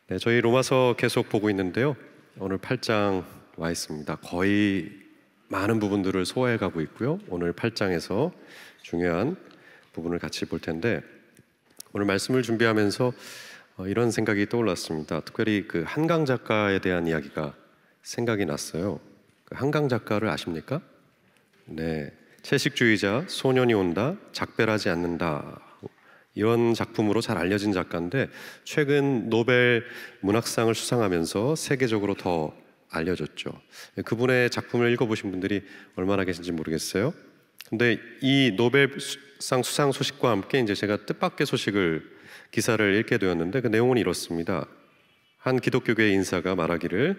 네, 저희 로마서 계속 보고 있는데요. 오늘 8장 와 있습니다. 거의 많은 부분들을 소화해 가고 있고요. 오늘 8장에서 중요한 부분을 같이 볼 텐데, 오늘 말씀을 준비하면서 이런 생각이 떠올랐습니다. 특별히 그 한강 작가에 대한 이야기가 생각이 났어요. 그 한강 작가를 아십니까? 네, 채식주의자, 소년이 온다, 작별하지 않는다, 이런 작품으로 잘 알려진 작가인데 최근 노벨 문학상을 수상하면서 세계적으로 더 알려졌죠. 그분의 작품을 읽어보신 분들이 얼마나 계신지 모르겠어요. 근데 이 노벨상 수상 소식과 함께 이제 제가 뜻밖의 기사를 읽게 되었는데, 그 내용은 이렇습니다. 한 기독교계 인사가 말하기를,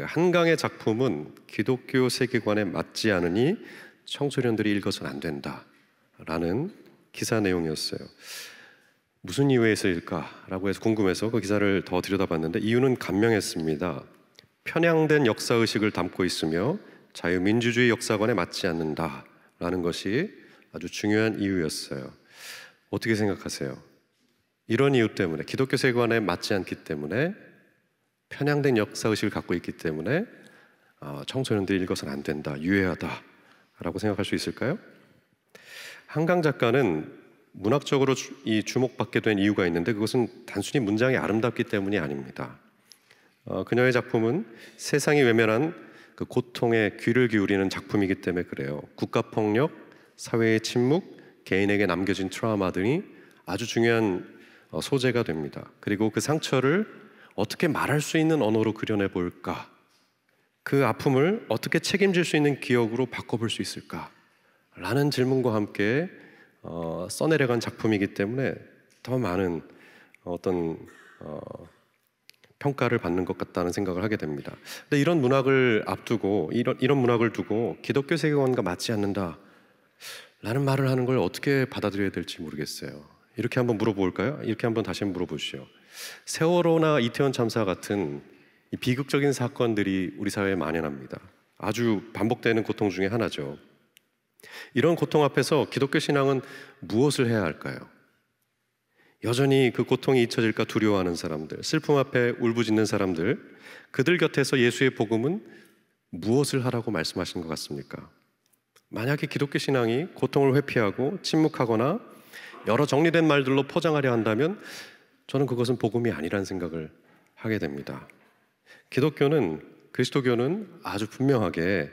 한강의 작품은 기독교 세계관에 맞지 않으니 청소년들이 읽어서는 안 된다 라는 기사 내용이었어요. 무슨 이유에서일까라고 해서 궁금해서 그 기사를 더 들여다봤는데, 이유는 간명했습니다. 편향된 역사의식을 담고 있으며 자유민주주의 역사관에 맞지 않는다라는 것이 아주 중요한 이유였어요. 어떻게 생각하세요? 이런 이유 때문에, 기독교 세계관에 맞지 않기 때문에, 편향된 역사의식을 갖고 있기 때문에 청소년들이 읽어서는 안 된다, 유해하다라고 생각할 수 있을까요? 한강 작가는 문학적으로 주목받게 된 이유가 있는데, 그것은 단순히 문장이 아름답기 때문이 아닙니다. 그녀의 작품은 세상이 외면한 그 고통에 귀를 기울이는 작품이기 때문에 그래요. 국가폭력, 사회의 침묵, 개인에게 남겨진 트라우마들이 아주 중요한 소재가 됩니다. 그리고 그 상처를 어떻게 말할 수 있는 언어로 그려내 볼까? 그 아픔을 어떻게 책임질 수 있는 기억으로 바꿔볼 수 있을까? 라는 질문과 함께 써내려간 작품이기 때문에 더 많은 평가를 받는 것 같다는 생각을 하게 됩니다. 근데 이런 문학을 앞두고, 이런 문학을 두고 기독교 세계관과 맞지 않는다 라는 말을 하는 걸 어떻게 받아들여야 될지 모르겠어요. 이렇게 한번 물어볼까요? 이렇게 한번 다시 물어보시죠. 세월호나 이태원 참사 같은 이 비극적인 사건들이 우리 사회에 만연합니다. 아주 반복되는 고통 중에 하나죠. 이런 고통 앞에서 기독교 신앙은 무엇을 해야 할까요? 여전히 그 고통이 잊혀질까 두려워하는 사람들, 슬픔 앞에 울부짖는 사람들, 그들 곁에서 예수의 복음은 무엇을 하라고 말씀하신 것 같습니까? 만약에 기독교 신앙이 고통을 회피하고 침묵하거나 여러 정리된 말들로 포장하려 한다면 저는 그것은 복음이 아니라는 생각을 하게 됩니다. 그리스도교는 아주 분명하게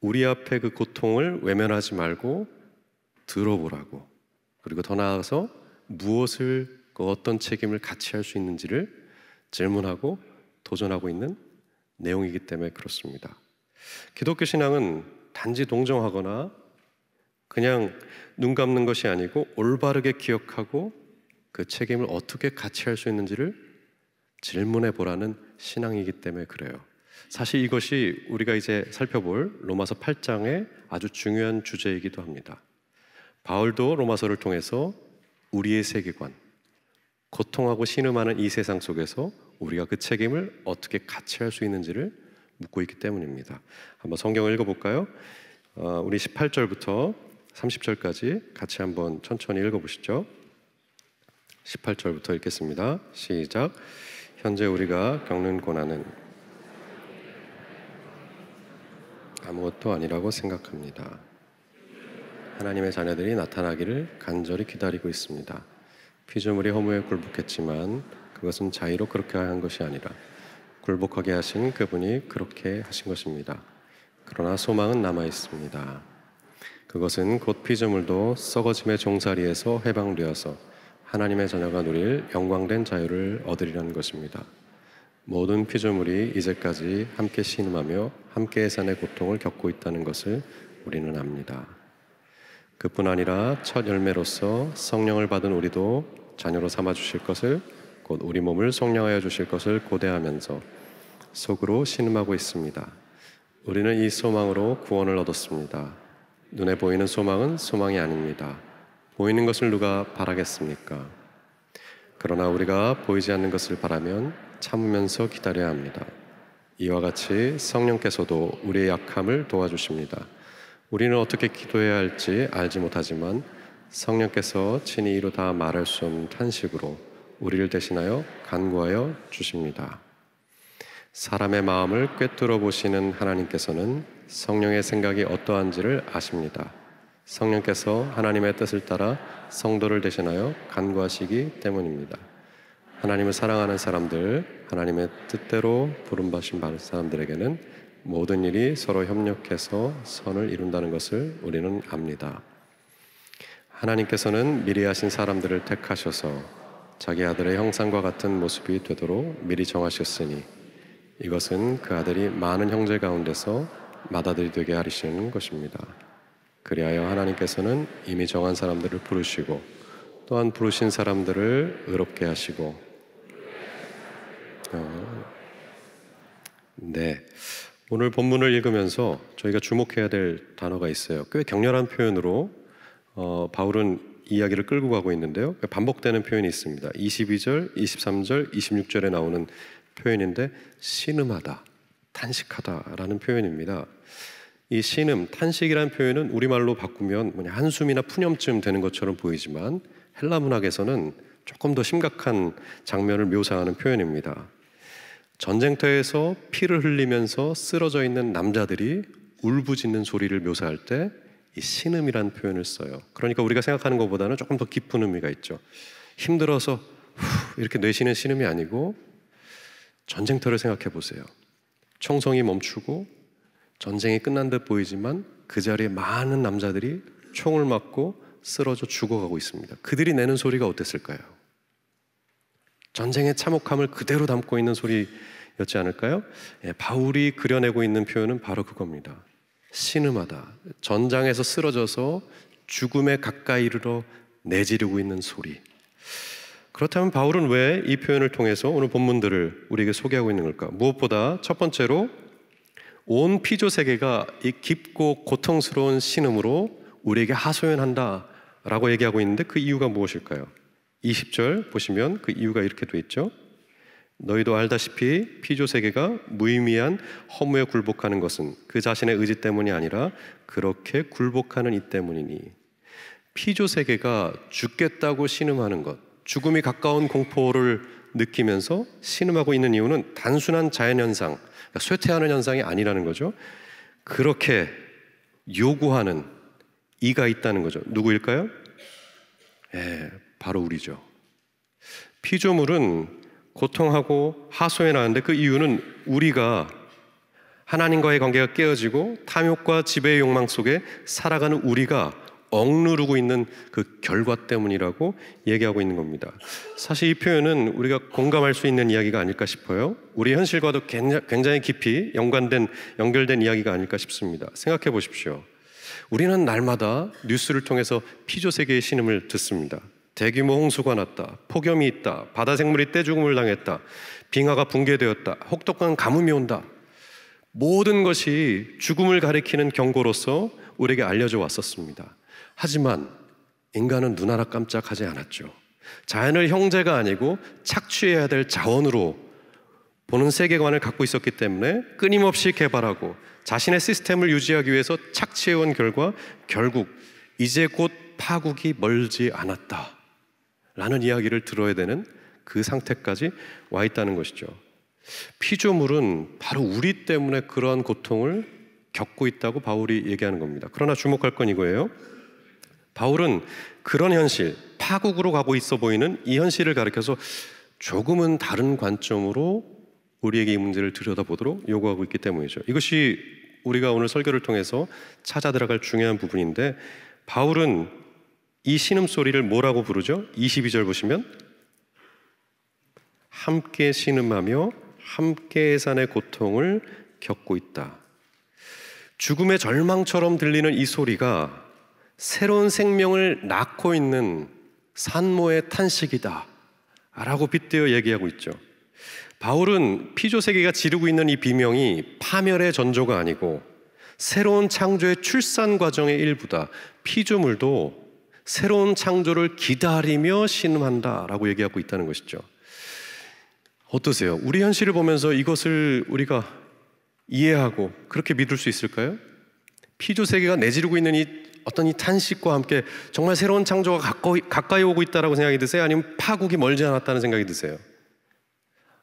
우리 앞에 그 고통을 외면하지 말고 들어보라고, 그리고 더 나아가서 그 어떤 책임을 같이 할 수 있는지를 질문하고 도전하고 있는 내용이기 때문에 그렇습니다. 기독교 신앙은 단지 동정하거나 그냥 눈 감는 것이 아니고 올바르게 기억하고 그 책임을 어떻게 같이 할 수 있는지를 질문해 보라는 신앙이기 때문에 그래요. 사실 이것이 우리가 이제 살펴볼 로마서 8장의 아주 중요한 주제이기도 합니다. 바울도 로마서를 통해서 우리의 세계관, 고통하고 신음하는 이 세상 속에서 우리가 그 책임을 어떻게 같이 할 수 있는지를 묻고 있기 때문입니다. 한번 성경을 읽어볼까요? 우리 18절부터 30절까지 같이 한번 천천히 읽어보시죠. 18절부터 읽겠습니다. 시작. 현재 우리가 겪는 고난은 아무것도 아니라고 생각합니다. 하나님의 자녀들이 나타나기를 간절히 기다리고 있습니다. 피조물이 허무에 굴복했지만 그것은 자의로 그렇게 한 것이 아니라 굴복하게 하신 그분이 그렇게 하신 것입니다. 그러나 소망은 남아 있습니다. 그것은 곧 피조물도 썩어짐의 종살이에서 해방되어서 하나님의 자녀가 누릴 영광된 자유를 얻으리라는 것입니다. 모든 피조물이 이제까지 함께 신음하며 함께 해산의 고통을 겪고 있다는 것을 우리는 압니다. 그뿐 아니라 첫 열매로서 성령을 받은 우리도 자녀로 삼아 주실 것을, 곧 우리 몸을 성령하여 주실 것을 고대하면서 속으로 신음하고 있습니다. 우리는 이 소망으로 구원을 얻었습니다. 눈에 보이는 소망은 소망이 아닙니다. 보이는 것을 누가 바라겠습니까? 그러나 우리가 보이지 않는 것을 바라면 참으면서 기다려야 합니다. 이와 같이 성령께서도 우리의 약함을 도와주십니다. 우리는 어떻게 기도해야 할지 알지 못하지만 성령께서 친히 이루 다 말할 수 없는 탄식으로 우리를 대신하여 간구하여 주십니다. 사람의 마음을 꿰뚫어 보시는 하나님께서는 성령의 생각이 어떠한지를 아십니다. 성령께서 하나님의 뜻을 따라 성도를 대신하여 간구하시기 때문입니다. 하나님을 사랑하는 사람들, 하나님의 뜻대로 부름받으신 사람들에게는 모든 일이 서로 협력해서 선을 이룬다는 것을 우리는 압니다. 하나님께서는 미리 하신 사람들을 택하셔서 자기 아들의 형상과 같은 모습이 되도록 미리 정하셨으니 이것은 그 아들이 많은 형제 가운데서 맏아들이 되게 하시는 것입니다. 그리하여 하나님께서는 이미 정한 사람들을 부르시고 또한 부르신 사람들을 의롭게 하시고 오늘 본문을 읽으면서 저희가 주목해야 될 단어가 있어요. 꽤 격렬한 표현으로 바울은 이야기를 끌고 가고 있는데요. 반복되는 표현이 있습니다. 22절, 23절, 26절에 나오는 표현인데 신음하다, 탄식하다라는 표현입니다. 이 신음, 탄식이라는 표현은 우리말로 바꾸면 한숨이나 푸념쯤 되는 것처럼 보이지만 헬라 문학에서는 조금 더 심각한 장면을 묘사하는 표현입니다. 전쟁터에서 피를 흘리면서 쓰러져 있는 남자들이 울부짖는 소리를 묘사할 때 이 신음이라는 표현을 써요. 그러니까 우리가 생각하는 것보다는 조금 더 깊은 의미가 있죠. 힘들어서 이렇게 내쉬는 신음이 아니고 전쟁터를 생각해 보세요. 총성이 멈추고 전쟁이 끝난 듯 보이지만 그 자리에 많은 남자들이 총을 맞고 쓰러져 죽어가고 있습니다. 그들이 내는 소리가 어땠을까요? 전쟁의 참혹함을 그대로 담고 있는 소리였지 않을까요? 바울이 그려내고 있는 표현은 바로 그겁니다. 신음하다, 전장에서 쓰러져서 죽음에 가까이 이르러 내지르고 있는 소리. 그렇다면 바울은 왜 이 표현을 통해서 오늘 본문들을 우리에게 소개하고 있는 걸까? 무엇보다 첫 번째로 온 피조 세계가 이 깊고 고통스러운 신음으로 우리에게 하소연한다 라고 얘기하고 있는데 그 이유가 무엇일까요? 20절 보시면 그 이유가 이렇게 돼 있죠. 너희도 알다시피 피조 세계가 무의미한 허무에 굴복하는 것은 그 자신의 의지 때문이 아니라 그렇게 굴복하는 이 때문이니. 피조 세계가 죽겠다고 신음하는 것, 죽음이 가까운 공포를 느끼면서 신음하고 있는 이유는 단순한 자연현상, 그러니까 쇠퇴하는 현상이 아니라는 거죠. 그렇게 요구하는 이가 있다는 거죠. 누구일까요? 바로 우리죠. 피조물은 고통하고 하소연하는데 그 이유는 우리가 하나님과의 관계가 깨어지고 탐욕과 지배의 욕망 속에 살아가는 우리가 억누르고 있는 그 결과 때문이라고 얘기하고 있는 겁니다. 사실 이 표현은 우리가 공감할 수 있는 이야기가 아닐까 싶어요. 우리 현실과도 굉장히 깊이 연결된 이야기가 아닐까 싶습니다. 생각해 보십시오. 우리는 날마다 뉴스를 통해서 피조 세계의 신음을 듣습니다. 대규모 홍수가 났다, 폭염이 있다, 바다 생물이 떼죽음을 당했다, 빙하가 붕괴되었다, 혹독한 가뭄이 온다. 모든 것이 죽음을 가리키는 경고로서 우리에게 알려져 왔었습니다. 하지만 인간은 눈 하나 깜짝하지 않았죠. 자연을 형제가 아니고 착취해야 될 자원으로 보는 세계관을 갖고 있었기 때문에 끊임없이 개발하고 자신의 시스템을 유지하기 위해서 착취해온 결과 결국 이제 곧 파국이 멀지 않았다 라는 이야기를 들어야 되는 그 상태까지 와 있다는 것이죠. 피조물은 바로 우리 때문에 그러한 고통을 겪고 있다고 바울이 얘기하는 겁니다. 그러나 주목할 건 이거예요. 바울은 그런 현실, 파국으로 가고 있어 보이는 이 현실을 가리켜서 조금은 다른 관점으로 우리에게 이 문제를 들여다보도록 요구하고 있기 때문이죠. 이것이 우리가 오늘 설교를 통해서 찾아 들어갈 중요한 부분인데 바울은 이 신음소리를 뭐라고 부르죠? 22절 보시면 함께 신음하며 함께 해산의 고통을 겪고 있다. 죽음의 절망처럼 들리는 이 소리가 새로운 생명을 낳고 있는 산모의 탄식이다 라고 빗대어 얘기하고 있죠. 바울은 피조세계가 지르고 있는 이 비명이 파멸의 전조가 아니고 새로운 창조의 출산 과정의 일부다. 피조물도 새로운 창조를 기다리며 신음한다라고 얘기하고 있다는 것이죠. 어떠세요? 우리 현실을 보면서 이것을 우리가 이해하고 그렇게 믿을 수 있을까요? 피조 세계가 내지르고 있는 이 어떤 이 탄식과 함께 정말 새로운 창조가 가까이 오고 있다라고 생각이 드세요? 아니면 파국이 멀지 않았다는 생각이 드세요?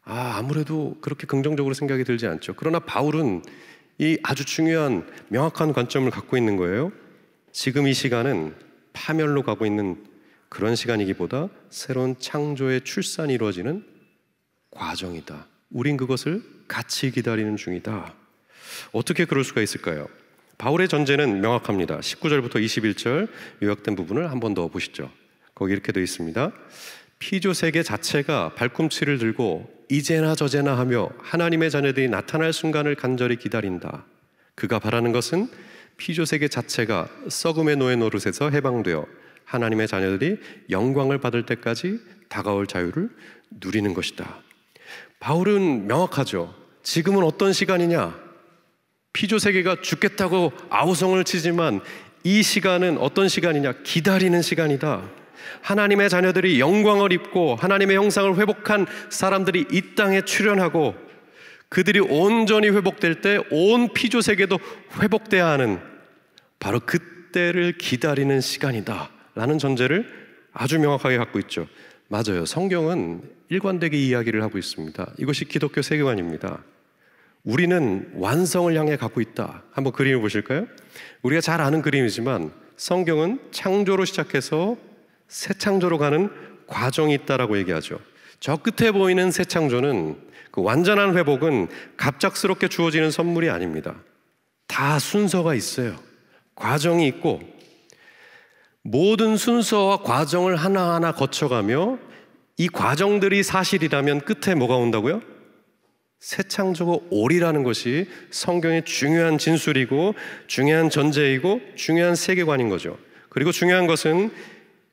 아무래도 그렇게 긍정적으로 생각이 들지 않죠. 그러나 바울은 이 아주 중요한 명확한 관점을 갖고 있는 거예요. 지금 이 시간은 파멸로 가고 있는 그런 시간이기보다 새로운 창조의 출산이 이루어지는 과정이다. 우린 그것을 같이 기다리는 중이다. 어떻게 그럴 수가 있을까요? 바울의 전제는 명확합니다. 19절부터 21절 요약된 부분을 한 번 더 보시죠. 거기 이렇게 되어 있습니다. 피조 세계 자체가 발꿈치를 들고 이제나 저제나 하며 하나님의 자녀들이 나타날 순간을 간절히 기다린다. 그가 바라는 것은 피조 세계 자체가 썩음의 노예 노릇에서 해방되어 하나님의 자녀들이 영광을 받을 때까지 다가올 자유를 누리는 것이다. 바울은 명확하죠. 지금은 어떤 시간이냐? 피조 세계가 죽겠다고 아우성을 치지만 이 시간은 어떤 시간이냐? 기다리는 시간이다. 하나님의 자녀들이 영광을 입고 하나님의 형상을 회복한 사람들이 이 땅에 출현하고 그들이 온전히 회복될 때 온 피조 세계도 회복돼야 하는 바로 그때를 기다리는 시간이다 라는 전제를 아주 명확하게 갖고 있죠. 맞아요. 성경은 일관되게 이야기를 하고 있습니다. 이것이 기독교 세계관입니다. 우리는 완성을 향해 가고 있다. 한번 그림을 보실까요? 우리가 잘 아는 그림이지만 성경은 창조로 시작해서 새 창조로 가는 과정이 있다라고 얘기하죠. 저 끝에 보이는 새 창조는 그 완전한 회복은 갑작스럽게 주어지는 선물이 아닙니다. 다 순서가 있어요. 과정이 있고 모든 순서와 과정을 하나하나 거쳐가며 이 과정들이 사실이라면 끝에 뭐가 온다고요? 새 창조가 오리라는 것이 성경의 중요한 진술이고 중요한 전제이고 중요한 세계관인 거죠. 그리고 중요한 것은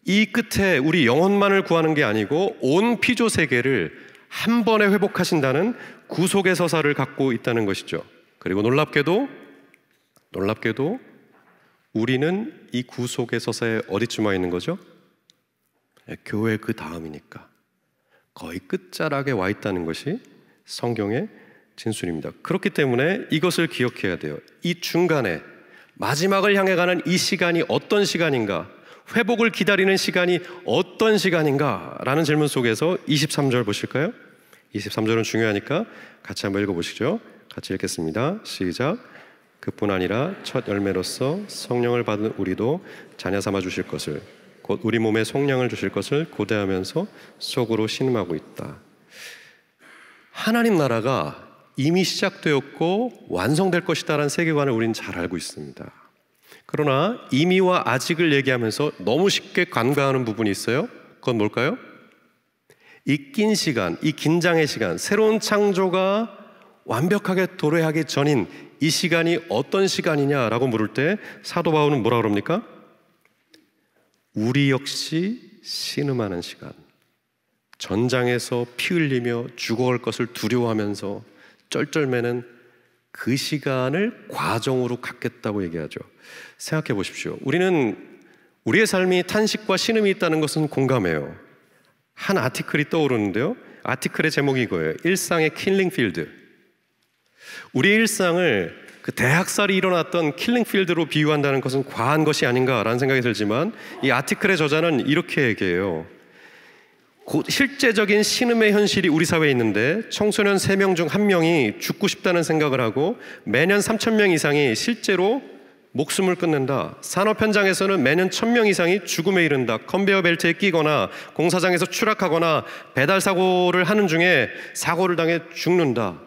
이 끝에 우리 영혼만을 구하는 게 아니고 온 피조 세계를 한 번에 회복하신다는 구속의 서사를 갖고 있다는 것이죠. 그리고 놀랍게도 우리는 이 구속의 서사에 어디쯤 와 있는 거죠? 교회 그 다음이니까 거의 끝자락에 와 있다는 것이 성경의 진술입니다. 그렇기 때문에 이것을 기억해야 돼요. 이 중간에 마지막을 향해 가는 이 시간이 어떤 시간인가? 회복을 기다리는 시간이 어떤 시간인가? 라는 질문 속에서 23절 보실까요? 23절은 중요하니까 같이 한번 읽어보시죠. 같이 읽겠습니다. 시작. 그뿐 아니라 첫 열매로서 성령을 받은 우리도 자녀 삼아 주실 것을 곧 우리 몸에 속량을 주실 것을 고대하면서 속으로 신음하고 있다. 하나님 나라가 이미 시작되었고 완성될 것이다라는 세계관을 우리는 잘 알고 있습니다. 그러나 이미와 아직을 얘기하면서 너무 쉽게 간과하는 부분이 있어요. 그건 뭘까요? 이 낀 시간, 이 긴장의 시간, 새로운 창조가 완벽하게 도래하기 전인 이 시간이 어떤 시간이냐라고 물을 때 사도 바울은 뭐라 그럽니까? 우리 역시 신음하는 시간. 전장에서 피 흘리며 죽어갈 것을 두려워하면서 쩔쩔매는 그 시간을 과정으로 갖겠다고 얘기하죠. 생각해 보십시오. 우리는 우리의 삶이 탄식과 신음이 있다는 것은 공감해요. 한 아티클이 떠오르는데요. 아티클의 제목이 이거예요. 일상의 킬링필드. 우리의 일상을 그 대학살이 일어났던 킬링필드로 비유한다는 것은 과한 것이 아닌가라는 생각이 들지만 이 아티클의 저자는 이렇게 얘기해요. 실제적인 신음의 현실이 우리 사회에 있는데 청소년 3명 중 1명이 죽고 싶다는 생각을 하고 매년 3,000명 이상이 실제로 목숨을 끊는다. 산업 현장에서는 매년 1,000명 이상이 죽음에 이른다. 컨베이어 벨트에 끼거나 공사장에서 추락하거나 배달 사고를 하는 중에 사고를 당해 죽는다.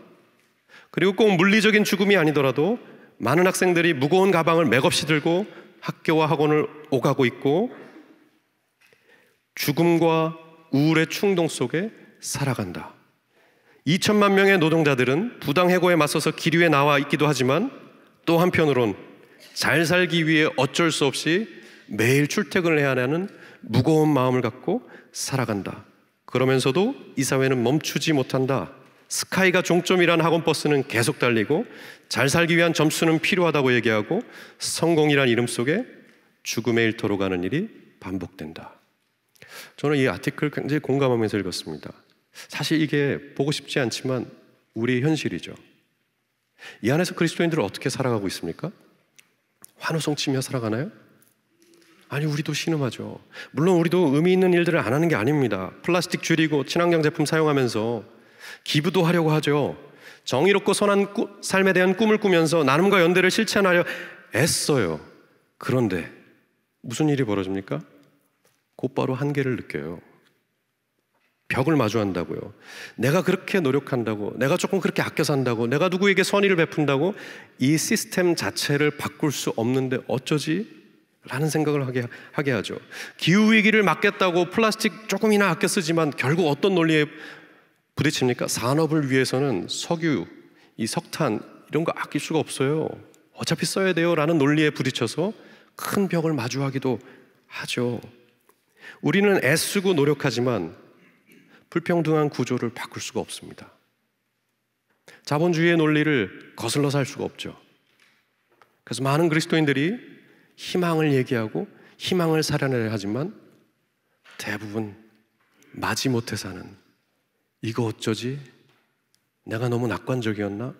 그리고 꼭 물리적인 죽음이 아니더라도 많은 학생들이 무거운 가방을 맥없이 들고 학교와 학원을 오가고 있고 죽음과 우울의 충동 속에 살아간다. 2천만 명의 노동자들은 부당해고에 맞서서 길 위에 나와 있기도 하지만 또 한편으론 잘 살기 위해 어쩔 수 없이 매일 출퇴근을 해야 하는 무거운 마음을 갖고 살아간다. 그러면서도 이 사회는 멈추지 못한다. 스카이가 종점이라는 학원버스는 계속 달리고 잘 살기 위한 점수는 필요하다고 얘기하고 성공이란 이름 속에 죽음의 일터로 가는 일이 반복된다. 저는 이 아티클 굉장히 공감하면서 읽었습니다. 사실 이게 보고 싶지 않지만 우리의 현실이죠. 이 안에서 그리스도인들은 어떻게 살아가고 있습니까? 환호성 치며 살아가나요? 아니, 우리도 신음하죠. 물론 우리도 의미 있는 일들을 안 하는 게 아닙니다. 플라스틱 줄이고 친환경 제품 사용하면서 기부도 하려고 하죠. 정의롭고 선한 삶에 대한 꿈을 꾸면서 나눔과 연대를 실천하려 애써요. 그런데 무슨 일이 벌어집니까? 곧바로 한계를 느껴요. 벽을 마주한다고요. 내가 그렇게 노력한다고, 내가 조금 그렇게 아껴 산다고, 내가 누구에게 선의를 베푼다고 이 시스템 자체를 바꿀 수 없는데 어쩌지? 라는 생각을 하게 하죠. 기후위기를 막겠다고 플라스틱 조금이나 아껴 쓰지만 결국 어떤 논리에 부딪힙니까? 산업을 위해서는 석유, 이 석탄 이런 거 아낄 수가 없어요. 어차피 써야 돼요 라는 논리에 부딪혀서 큰 벽을 마주하기도 하죠. 우리는 애쓰고 노력하지만 불평등한 구조를 바꿀 수가 없습니다. 자본주의의 논리를 거슬러 살 수가 없죠. 그래서 많은 그리스도인들이 희망을 얘기하고 희망을 살아내려 하지만 대부분 마지못해 사는, 이거 어쩌지? 내가 너무 낙관적이었나?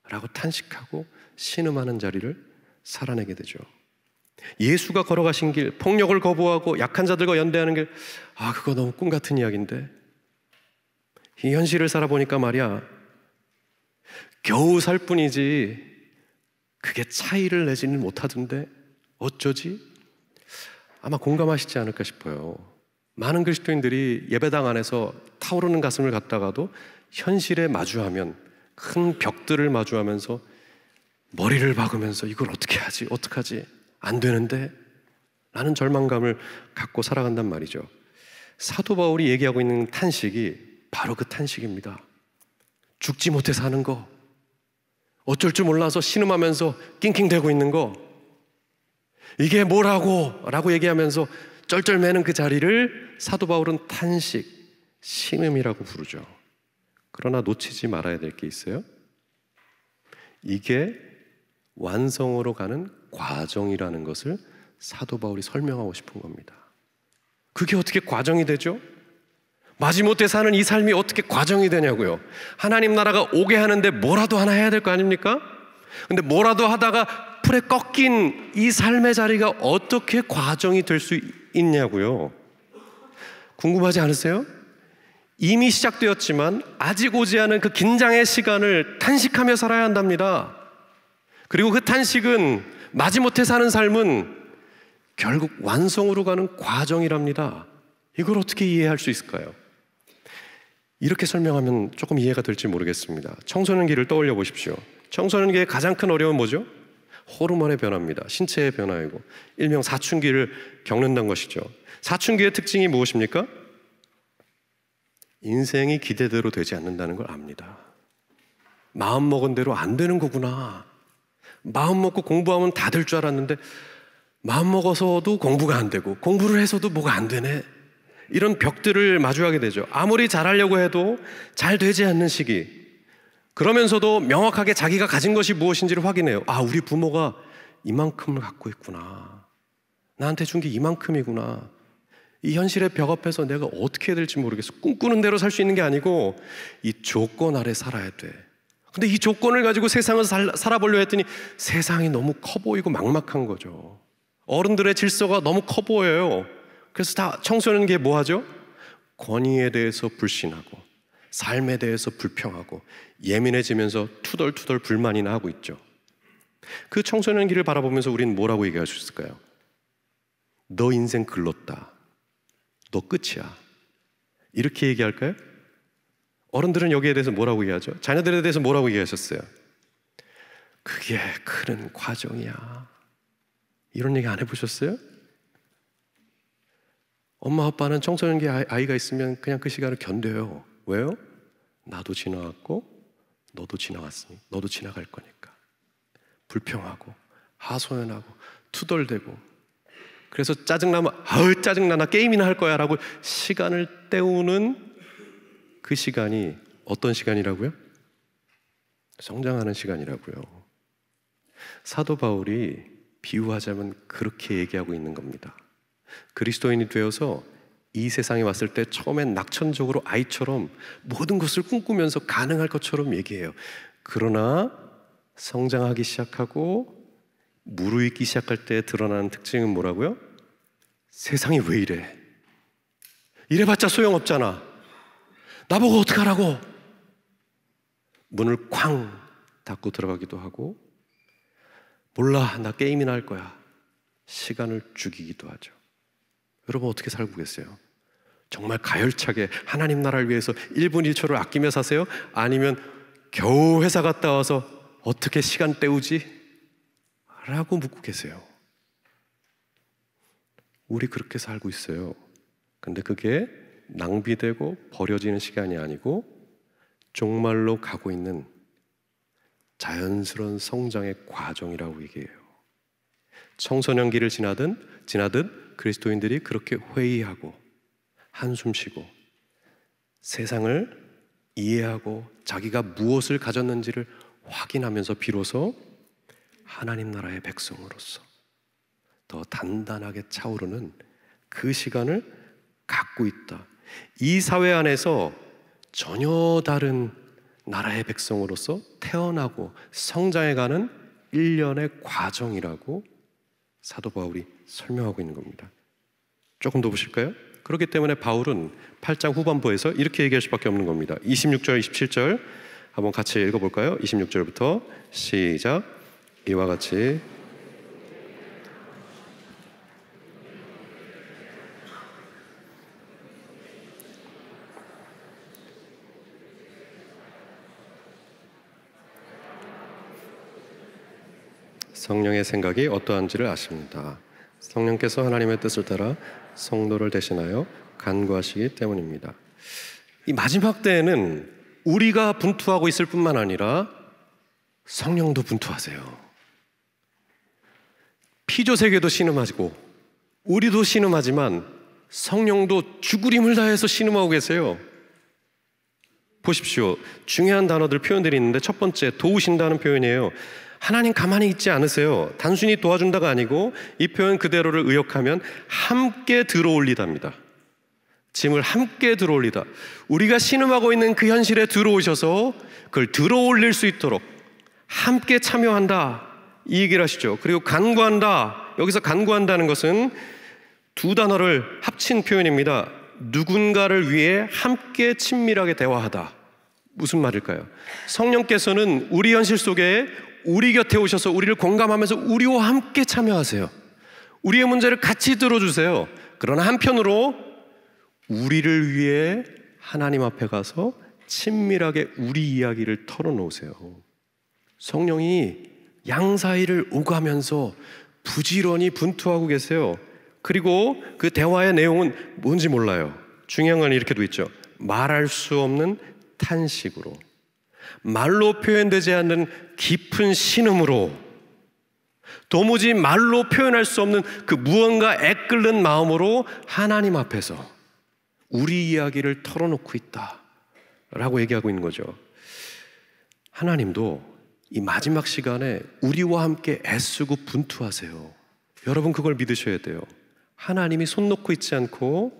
라고 탄식하고 신음하는 자리를 살아내게 되죠. 예수가 걸어가신 길, 폭력을 거부하고 약한 자들과 연대하는 길, 그거 너무 꿈 같은 이야기인데 이 현실을 살아보니까 말이야, 겨우 살 뿐이지 그게 차이를 내지는 못하던데 어쩌지? 아마 공감하시지 않을까 싶어요. 많은 그리스도인들이 예배당 안에서 타오르는 가슴을 갖다가도 현실에 마주하면, 큰 벽들을 마주하면서 머리를 박으면서 이걸 어떻게 하지? 어떡하지? 안 되는데? 라는 절망감을 갖고 살아간단 말이죠. 사도 바울이 얘기하고 있는 탄식이 바로 그 탄식입니다. 죽지 못해 사는 거, 어쩔 줄 몰라서 신음하면서 낑낑대고 있는 거, 이게 뭐라고? 라고 얘기하면서 쩔쩔매는 그 자리를 사도 바울은 탄식, 신음이라고 부르죠. 그러나 놓치지 말아야 될 게 있어요. 이게 완성으로 가는 과정이라는 것을 사도 바울이 설명하고 싶은 겁니다. 그게 어떻게 과정이 되죠? 마지못해 사는 이 삶이 어떻게 과정이 되냐고요. 하나님 나라가 오게 하는데 뭐라도 하나 해야 될 거 아닙니까? 근데 뭐라도 하다가 풀에 꺾인 이 삶의 자리가 어떻게 과정이 될 수 있냐고요. 궁금하지 않으세요? 이미 시작되었지만 아직 오지 않은 그 긴장의 시간을 탄식하며 살아야 한답니다. 그리고 그 탄식은, 마지못해 사는 삶은 결국 완성으로 가는 과정이랍니다. 이걸 어떻게 이해할 수 있을까요? 이렇게 설명하면 조금 이해가 될지 모르겠습니다. 청소년기를 떠올려 보십시오. 청소년기의 가장 큰 어려움은 뭐죠? 호르몬의 변화입니다. 신체의 변화이고 일명 사춘기를 겪는다는 것이죠. 사춘기의 특징이 무엇입니까? 인생이 기대대로 되지 않는다는 걸 압니다. 마음먹은 대로 안 되는 거구나. 마음 먹고 공부하면 다 될 줄 알았는데 마음먹어서도 공부가 안 되고 공부를 해서도 뭐가 안 되네. 이런 벽들을 마주하게 되죠. 아무리 잘하려고 해도 잘 되지 않는 시기. 그러면서도 명확하게 자기가 가진 것이 무엇인지를 확인해요. 우리 부모가 이만큼을 갖고 있구나. 나한테 준 게 이만큼이구나. 이 현실의 벽 앞에서 내가 어떻게 해야 될지 모르겠어. 꿈꾸는 대로 살 수 있는 게 아니고 이 조건 아래 살아야 돼. 근데 이 조건을 가지고 세상을 살아보려 했더니 세상이 너무 커 보이고 막막한 거죠. 어른들의 질서가 너무 커 보여요. 그래서 다 청소년기에 뭐 하죠? 권위에 대해서 불신하고 삶에 대해서 불평하고 예민해지면서 투덜투덜 불만이나 하고 있죠. 그 청소년기를 바라보면서 우리는 뭐라고 얘기할 수 있을까요? 너 인생 글렀다. 너 끝이야. 이렇게 얘기할까요? 어른들은 여기에 대해서 뭐라고 얘기하죠? 자녀들에 대해서 뭐라고 얘기하셨어요? 그게 큰 과정이야. 이런 얘기 안 해보셨어요? 엄마 아빠는 청소년기 아이가 있으면 그냥 그 시간을 견뎌요. 왜요? 나도 지나갔고 너도 지나갔으니 너도 지나갈 거니까. 불평하고 하소연하고 투덜대고, 그래서 짜증나면 짜증나, 나 게임이나 할 거야 라고 시간을 때우는 그 시간이 어떤 시간이라고요? 성장하는 시간이라고요. 사도 바울이 비유하자면 그렇게 얘기하고 있는 겁니다. 그리스도인이 되어서 이 세상에 왔을 때 처음엔 낙천적으로 아이처럼 모든 것을 꿈꾸면서 가능할 것처럼 얘기해요. 그러나 성장하기 시작하고 무르익기 시작할 때 드러나는 특징은 뭐라고요? 세상이 왜 이래? 이래봤자 소용없잖아. 나보고 어떡하라고? 문을 쾅 닫고 들어가기도 하고, 몰라, 나 게임이나 할 거야. 시간을 죽이기도 하죠. 여러분 어떻게 살고 계세요? 정말 가열차게 하나님 나라를 위해서 1분 1초를 아끼며 사세요? 아니면 겨우 회사 갔다 와서 어떻게 시간 때우지? 라고 묻고 계세요. 우리 그렇게 살고 있어요. 근데 그게 낭비되고 버려지는 시간이 아니고 종말로 가고 있는 자연스러운 성장의 과정이라고 얘기해요. 청소년기를 지나듯 그리스도인들이 그렇게 회의하고 한숨 쉬고 세상을 이해하고 자기가 무엇을 가졌는지를 확인하면서 비로소 하나님 나라의 백성으로서 더 단단하게 차오르는 그 시간을 갖고 있다. 이 사회 안에서 전혀 다른 나라의 백성으로서 태어나고 성장해가는 일련의 과정이라고 사도 바울이 설명하고 있는 겁니다. 조금 더 보실까요? 그렇기 때문에 바울은 8장 후반부에서 이렇게 얘기할 수밖에 없는 겁니다. 26절, 27절 한번 같이 읽어볼까요? 26절부터 시작. 이와 같이 성령의 생각이 어떠한지를 아십니다. 성령께서 하나님의 뜻을 따라 성도를 대신하여 간구하시기 때문입니다. 이 마지막 때에는 우리가 분투하고 있을 뿐만 아니라 성령도 분투하세요. 피조세계도 신음하고 우리도 신음하지만 성령도 죽으림을 다해서 신음하고 계세요. 보십시오. 중요한 단어들, 표현들이 있는데 첫 번째, 도우신다는 표현이에요. 하나님 가만히 있지 않으세요. 단순히 도와준다가 아니고 이 표현 그대로를 의역하면 함께 들어올리다입니다. 짐을 함께 들어올리다. 우리가 신음하고 있는 그 현실에 들어오셔서 그걸 들어올릴 수 있도록 함께 참여한다, 이 얘기를 하시죠. 그리고 간구한다. 여기서 간구한다는 것은 두 단어를 합친 표현입니다. 누군가를 위해 함께 친밀하게 대화하다. 무슨 말일까요? 성령께서는 우리 현실 속에 우리 곁에 오셔서 우리를 공감하면서 우리와 함께 참여하세요. 우리의 문제를 같이 들어주세요. 그러나 한편으로 우리를 위해 하나님 앞에 가서 친밀하게 우리 이야기를 털어놓으세요. 성령이 양사이를 오가면서 부지런히 분투하고 계세요. 그리고 그 대화의 내용은 뭔지 몰라요. 중요한 건 이렇게 돼 있죠. 말할 수 없는 탄식으로, 말로 표현되지 않는 깊은 신음으로, 도무지 말로 표현할 수 없는 그 무언가 애끓는 마음으로 하나님 앞에서 우리 이야기를 털어놓고 있다 라고 얘기하고 있는 거죠. 하나님도 이 마지막 시간에 우리와 함께 애쓰고 분투하세요. 여러분 그걸 믿으셔야 돼요. 하나님이 손 놓고 있지 않고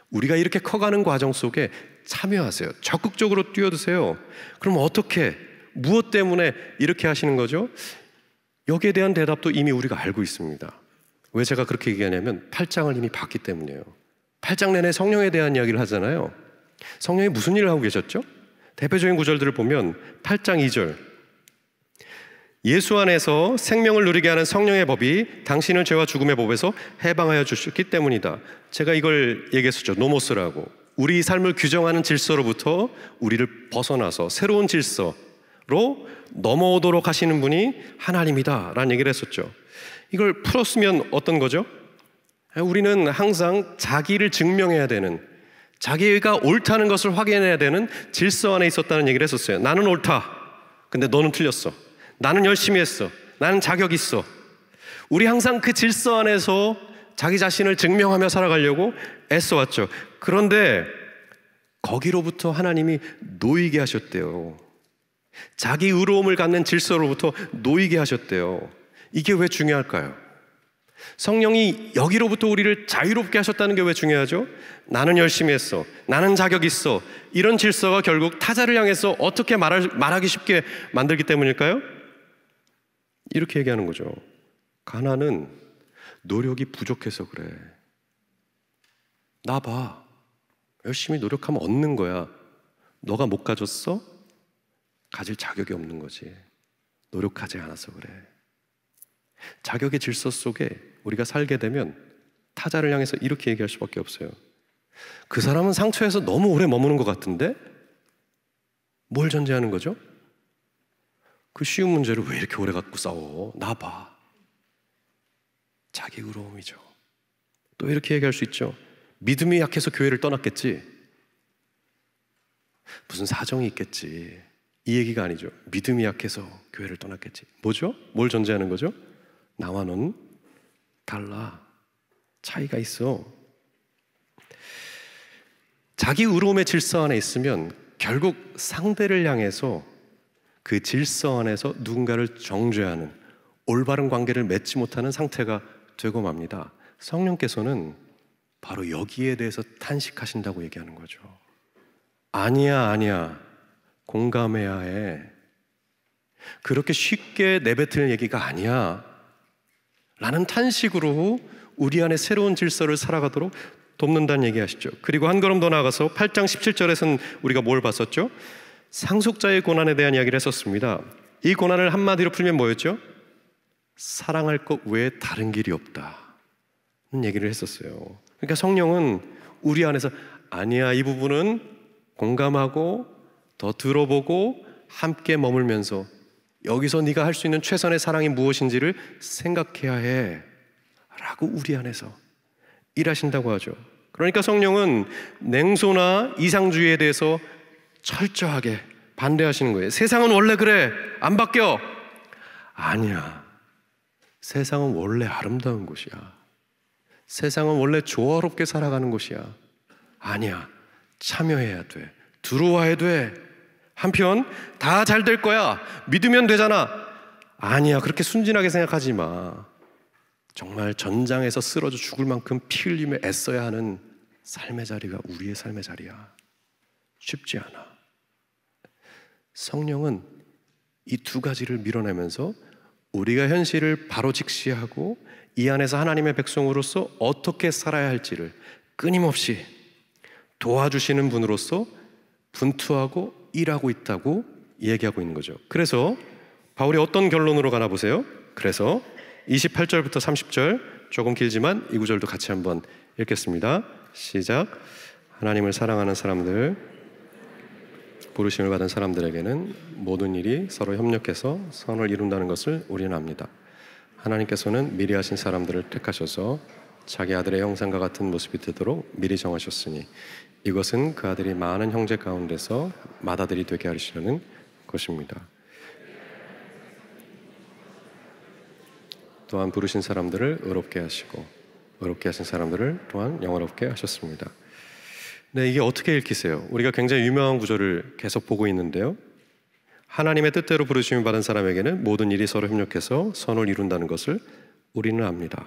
우리가 이렇게 커가는 과정 속에 참여하세요. 적극적으로 뛰어드세요. 그럼 어떻게, 무엇 때문에 이렇게 하시는 거죠? 여기에 대한 대답도 이미 우리가 알고 있습니다. 왜 제가 그렇게 얘기하냐면 8장을 이미 봤기 때문이에요. 8장 내내 성령에 대한 이야기를 하잖아요. 성령이 무슨 일을 하고 계셨죠? 대표적인 구절들을 보면 8장 2절, 예수 안에서 생명을 누리게 하는 성령의 법이 당신을 죄와 죽음의 법에서 해방하여 주셨기 때문이다. 제가 이걸 얘기했었죠. 노모스라고. 우리 삶을 규정하는 질서로부터 우리를 벗어나서 새로운 질서로 넘어오도록 하시는 분이 하나님이다 라는 얘기를 했었죠. 이걸 풀었으면 어떤 거죠? 우리는 항상 자기를 증명해야 되는, 자기가 옳다는 것을 확인해야 되는 질서 안에 있었다는 얘기를 했었어요. 나는 옳다. 근데 너는 틀렸어. 나는 열심히 했어. 나는 자격 있어. 우리 항상 그 질서 안에서 자기 자신을 증명하며 살아가려고 애써왔죠. 그런데 거기로부터 하나님이 놓이게 하셨대요. 자기 의로움을 갖는 질서로부터 놓이게 하셨대요. 이게 왜 중요할까요? 성령이 여기로부터 우리를 자유롭게 하셨다는 게 왜 중요하죠? 나는 열심히 했어. 나는 자격 있어. 이런 질서가 결국 타자를 향해서 어떻게 말하기 쉽게 만들기 때문일까요? 이렇게 얘기하는 거죠. 가난은 노력이 부족해서 그래. 나 봐. 열심히 노력하면 얻는 거야. 너가 못 가졌어? 가질 자격이 없는 거지. 노력하지 않아서 그래. 자격의 질서 속에 우리가 살게 되면 타자를 향해서 이렇게 얘기할 수밖에 없어요. 그 사람은 상처에서 너무 오래 머무는 것 같은데? 뭘 전제하는 거죠? 그 쉬운 문제를 왜 이렇게 오래 갖고 싸워? 나 봐. 자기 의로움이죠. 또 이렇게 얘기할 수 있죠. 믿음이 약해서 교회를 떠났겠지. 무슨 사정이 있겠지. 이 얘기가 아니죠. 믿음이 약해서 교회를 떠났겠지. 뭐죠? 뭘 전제하는 거죠? 나와 넌 달라. 차이가 있어. 자기 의로움의 질서 안에 있으면 결국 상대를 향해서 그 질서 안에서 누군가를 정죄하는 올바른 관계를 맺지 못하는 상태가 되고 맙니다. 성령께서는 바로 여기에 대해서 탄식하신다고 얘기하는 거죠. 아니야. 공감해야 해. 그렇게 쉽게 내뱉을 얘기가 아니야. 라는 탄식으로 우리 안에 새로운 질서를 살아가도록 돕는다는 얘기 하시죠. 그리고 한 걸음 더 나아가서 8장 17절에서는 우리가 뭘 봤었죠? 상속자의 고난에 대한 이야기를 했었습니다. 이 고난을 한마디로 풀면 뭐였죠? 사랑할 것 외에 다른 길이 없다는 얘기를 했었어요. 그러니까 성령은 우리 안에서 아니야, 이 부분은 공감하고 더 들어보고 함께 머물면서 여기서 네가 할 수 있는 최선의 사랑이 무엇인지를 생각해야 해 라고 우리 안에서 일하신다고 하죠. 그러니까 성령은 냉소나 이상주의에 대해서 철저하게 반대하시는 거예요. 세상은 원래 그래, 안 바뀌어. 아니야. 세상은 원래 아름다운 곳이야. 세상은 원래 조화롭게 살아가는 곳이야. 아니야. 참여해야 돼. 들어와야 돼. 한편 다 잘 될 거야. 믿으면 되잖아. 아니야. 그렇게 순진하게 생각하지 마. 정말 전장에서 쓰러져 죽을 만큼 피 흘리며 애써야 하는 삶의 자리가 우리의 삶의 자리야. 쉽지 않아. 성령은 이 두 가지를 밀어내면서 우리가 현실을 바로 직시하고 이 안에서 하나님의 백성으로서 어떻게 살아야 할지를 끊임없이 도와주시는 분으로서 분투하고 일하고 있다고 얘기하고 있는 거죠. 그래서 바울이 어떤 결론으로 가나 보세요. 그래서 28절부터 30절 조금 길지만 이 구절도 같이 한번 읽겠습니다. 시작. 하나님을 사랑하는 사람들, 부르심을 받은 사람들에게는 모든 일이 서로 협력해서 선을 이룬다는 것을 우리는 압니다. 하나님께서는 미리 하신 사람들을 택하셔서 자기 아들의 형상과 같은 모습이 되도록 미리 정하셨으니 이것은 그 아들이 많은 형제 가운데서 맏아들이 되게 하시려는 것입니다. 또한 부르신 사람들을 의롭게 하시고 의롭게 하신 사람들을 또한 영화롭게 하셨습니다. 네, 이게 어떻게 읽히세요? 우리가 굉장히 유명한 구절을 계속 보고 있는데요. 하나님의 뜻대로 부르심을 받은 사람에게는 모든 일이 서로 협력해서 선을 이룬다는 것을 우리는 압니다.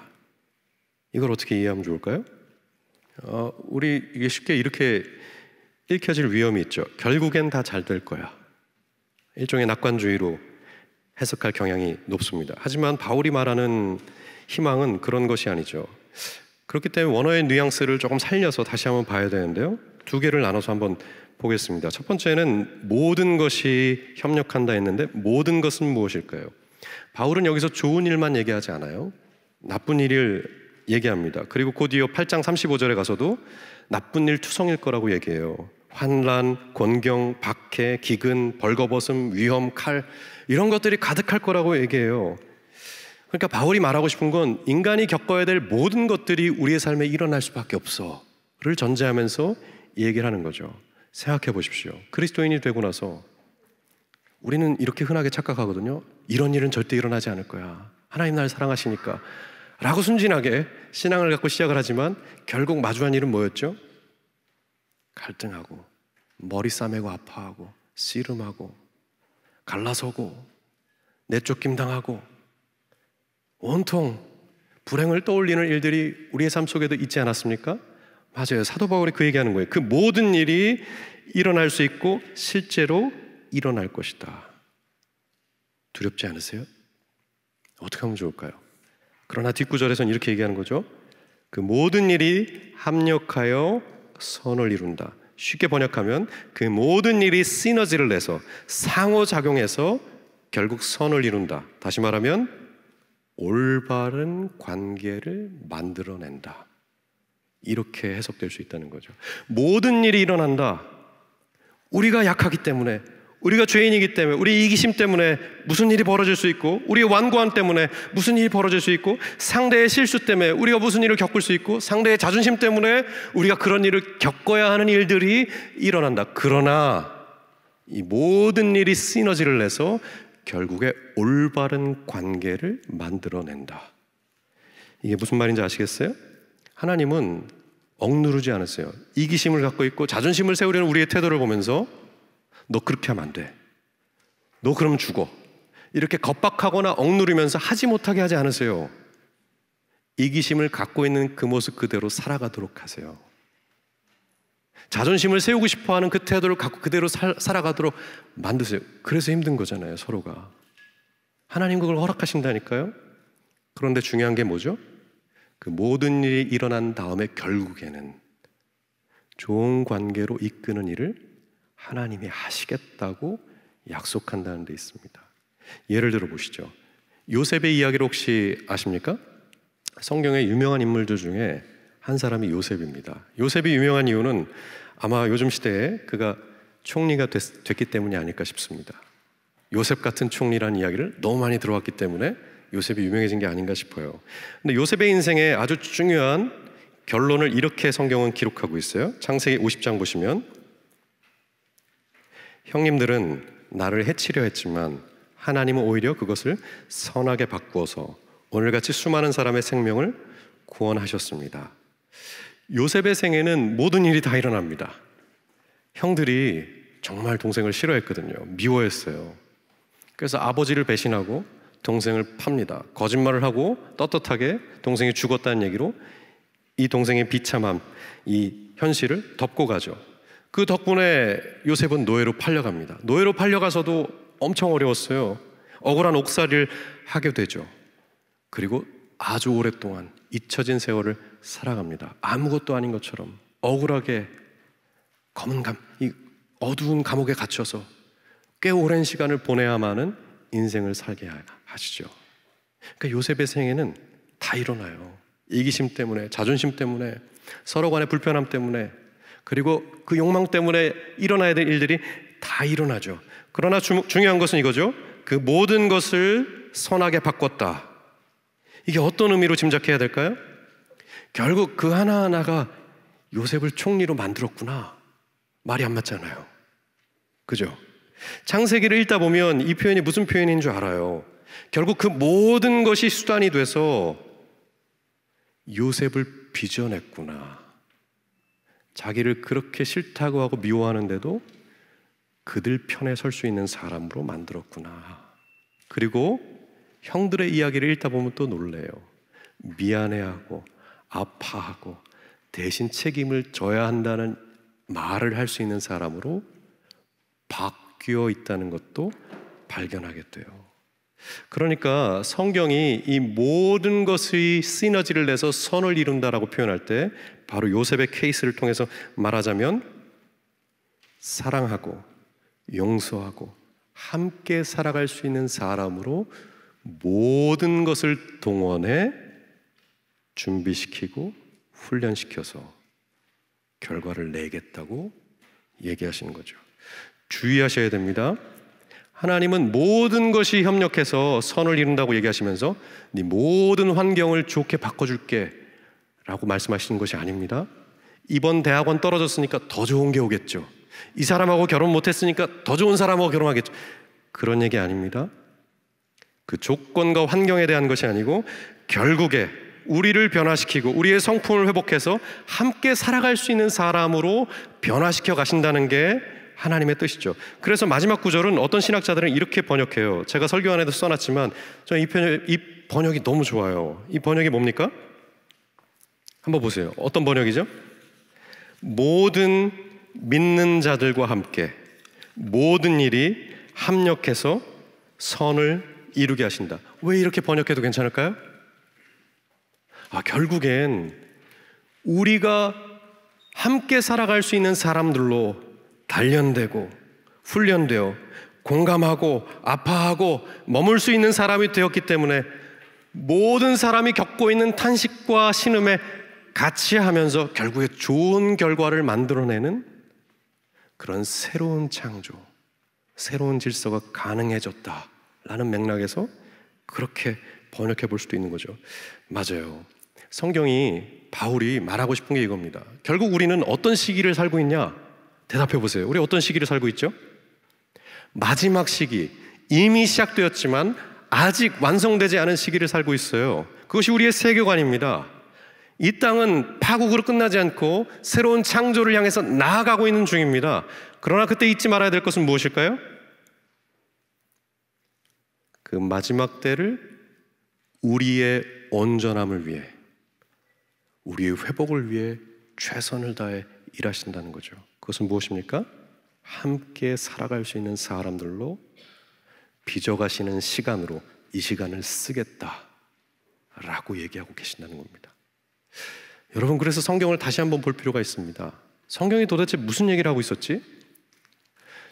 이걸 어떻게 이해하면 좋을까요? 우리 이게 쉽게 이렇게 읽혀질 위험이 있죠. 결국엔 다 잘 될 거야. 일종의 낙관주의로 해석할 경향이 높습니다. 하지만 바울이 말하는 희망은 그런 것이 아니죠. 그렇기 때문에 원어의 뉘앙스를 조금 살려서 다시 한번 봐야 되는데요. 두 개를 나눠서 한번 보겠습니다. 첫 번째는 모든 것이 협력한다 했는데 모든 것은 무엇일까요? 바울은 여기서 좋은 일만 얘기하지 않아요. 나쁜 일을 얘기합니다. 그리고 곧 이어 8장 35절에 가서도 나쁜 일 투성일 거라고 얘기해요. 환난, 곤경, 박해, 기근, 벌거벗음, 위험, 칼 이런 것들이 가득할 거라고 얘기해요. 그러니까 바울이 말하고 싶은 건 인간이 겪어야 될 모든 것들이 우리의 삶에 일어날 수밖에 없어를 전제하면서 이 얘기를 하는 거죠. 생각해 보십시오. 그리스도인이 되고 나서 우리는 이렇게 흔하게 착각하거든요. 이런 일은 절대 일어나지 않을 거야. 하나님 날 사랑하시니까 라고 순진하게 신앙을 갖고 시작을 하지만 결국 마주한 일은 뭐였죠? 갈등하고 머리 싸매고 아파하고 씨름하고 갈라서고 내쫓김 당하고 온통 불행을 떠올리는 일들이 우리의 삶 속에도 있지 않았습니까? 맞아요. 사도 바울이 그 얘기하는 거예요. 그 모든 일이 일어날 수 있고 실제로 일어날 것이다. 두렵지 않으세요? 어떻게 하면 좋을까요? 그러나 뒷구절에서는 이렇게 얘기하는 거죠. 그 모든 일이 합력하여 선을 이룬다. 쉽게 번역하면 그 모든 일이 시너지를 내서 상호작용해서 결국 선을 이룬다. 다시 말하면 올바른 관계를 만들어낸다. 이렇게 해석될 수 있다는 거죠. 모든 일이 일어난다. 우리가 약하기 때문에, 우리가 죄인이기 때문에, 우리 이기심 때문에 무슨 일이 벌어질 수 있고, 우리의 완고함 때문에 무슨 일이 벌어질 수 있고, 상대의 실수 때문에 우리가 무슨 일을 겪을 수 있고, 상대의 자존심 때문에 우리가 그런 일을 겪어야 하는 일들이 일어난다. 그러나 이 모든 일이 시너지를 내서 결국에 올바른 관계를 만들어낸다. 이게 무슨 말인지 아시겠어요? 하나님은 억누르지 않았어요. 이기심을 갖고 있고 자존심을 세우려는 우리의 태도를 보면서 너 그렇게 하면 안 돼. 너 그러면 죽어. 이렇게 겁박하거나 억누르면서 하지 못하게 하지 않으세요. 이기심을 갖고 있는 그 모습 그대로 살아가도록 하세요. 자존심을 세우고 싶어하는 그 태도를 갖고 그대로 살아가도록 만드세요. 그래서 힘든 거잖아요, 서로가. 하나님 그걸 허락하신다니까요. 그런데 중요한 게 뭐죠? 그 모든 일이 일어난 다음에 결국에는 좋은 관계로 이끄는 일을 하나님이 하시겠다고 약속한다는 데 있습니다. 예를 들어 보시죠. 요셉의 이야기를 혹시 아십니까? 성경의 유명한 인물들 중에 한 사람이 요셉입니다. 요셉이 유명한 이유는 아마 요즘 시대에 그가 총리가 됐기 때문이 아닐까 싶습니다. 요셉 같은 총리라는 이야기를 너무 많이 들어왔기 때문에 요셉이 유명해진 게 아닌가 싶어요. 근데 요셉의 인생에 아주 중요한 결론을 이렇게 성경은 기록하고 있어요. 창세기 50장 보시면 형님들은 나를 해치려 했지만 하나님은 오히려 그것을 선하게 바꾸어서 오늘같이 수많은 사람의 생명을 구원하셨습니다. 요셉의 생에는 모든 일이 다 일어납니다. 형들이 정말 동생을 싫어했거든요. 미워했어요. 그래서 아버지를 배신하고 동생을 팝니다. 거짓말을 하고 떳떳하게 동생이 죽었다는 얘기로 이 동생의 비참함, 이 현실을 덮고 가죠. 그 덕분에 요셉은 노예로 팔려갑니다. 노예로 팔려가서도 엄청 어려웠어요. 억울한 옥살이를 하게 되죠. 그리고 아주 오랫동안 잊혀진 세월을 살아갑니다. 아무것도 아닌 것처럼 억울하게 이 어두운 감옥에 갇혀서 꽤 오랜 시간을 보내야만 하는 인생을 살게 하시죠. 그러니까 요셉의 생애는 다 일어나요. 이기심 때문에, 자존심 때문에, 서로 간의 불편함 때문에, 그리고 그 욕망 때문에 일어나야 될 일들이 다 일어나죠. 그러나 중요한 것은 이거죠. 그 모든 것을 선하게 바꿨다. 이게 어떤 의미로 짐작해야 될까요? 결국 그 하나하나가 요셉을 총리로 만들었구나. 말이 안 맞잖아요. 그죠? 창세기를 읽다 보면 이 표현이 무슨 표현인 줄 알아요. 결국 그 모든 것이 수단이 돼서 요셉을 빚어냈구나. 자기를 그렇게 싫다고 하고 미워하는데도 그들 편에 설 수 있는 사람으로 만들었구나. 그리고 형들의 이야기를 읽다 보면 또 놀래요. 미안해하고 아파하고 대신 책임을 져야 한다는 말을 할 수 있는 사람으로 바뀌어 있다는 것도 발견하게 돼요. 그러니까 성경이 이 모든 것의 시너지를 내서 선을 이룬다라고 표현할 때 바로 요셉의 케이스를 통해서 말하자면 사랑하고 용서하고 함께 살아갈 수 있는 사람으로 모든 것을 동원해 준비시키고 훈련시켜서 결과를 내겠다고 얘기하시는 거죠. 주의하셔야 됩니다. 하나님은 모든 것이 협력해서 선을 이룬다고 얘기하시면서 네 모든 환경을 좋게 바꿔줄게 라고 말씀하시는 것이 아닙니다. 이번 대학원 떨어졌으니까 더 좋은 게 오겠죠. 이 사람하고 결혼 못했으니까 더 좋은 사람하고 결혼하겠죠. 그런 얘기 아닙니다. 그 조건과 환경에 대한 것이 아니고 결국에 우리를 변화시키고 우리의 성품을 회복해서 함께 살아갈 수 있는 사람으로 변화시켜 가신다는 게 하나님의 뜻이죠. 그래서 마지막 구절은 어떤 신학자들은 이렇게 번역해요. 제가 설교 안에도 써놨지만 저는 이 번역이 너무 좋아요. 이 번역이 뭡니까? 한번 보세요. 어떤 번역이죠? 모든 믿는 자들과 함께 모든 일이 합력해서 선을 이루게 하신다. 왜 이렇게 번역해도 괜찮을까요? 결국엔 우리가 함께 살아갈 수 있는 사람들로 단련되고 훈련되어 공감하고 아파하고 머물 수 있는 사람이 되었기 때문에 모든 사람이 겪고 있는 탄식과 신음에 같이 하면서 결국에 좋은 결과를 만들어내는 그런 새로운 창조, 새로운 질서가 가능해졌다라는 맥락에서 그렇게 번역해 볼 수도 있는 거죠. 맞아요. 성경이, 바울이 말하고 싶은 게 이겁니다. 결국 우리는 어떤 시기를 살고 있냐? 대답해 보세요. 우리 어떤 시기를 살고 있죠? 마지막 시기, 이미 시작되었지만 아직 완성되지 않은 시기를 살고 있어요. 그것이 우리의 세계관입니다. 이 땅은 파국으로 끝나지 않고 새로운 창조를 향해서 나아가고 있는 중입니다. 그러나 그때 잊지 말아야 될 것은 무엇일까요? 그 마지막 때를 우리의 온전함을 위해, 우리의 회복을 위해 최선을 다해 일하신다는 거죠. 그것은 무엇입니까? 함께 살아갈 수 있는 사람들로 빚어가시는 시간으로 이 시간을 쓰겠다라고 얘기하고 계신다는 겁니다. 여러분, 그래서 성경을 다시 한번 볼 필요가 있습니다. 성경이 도대체 무슨 얘기를 하고 있었지?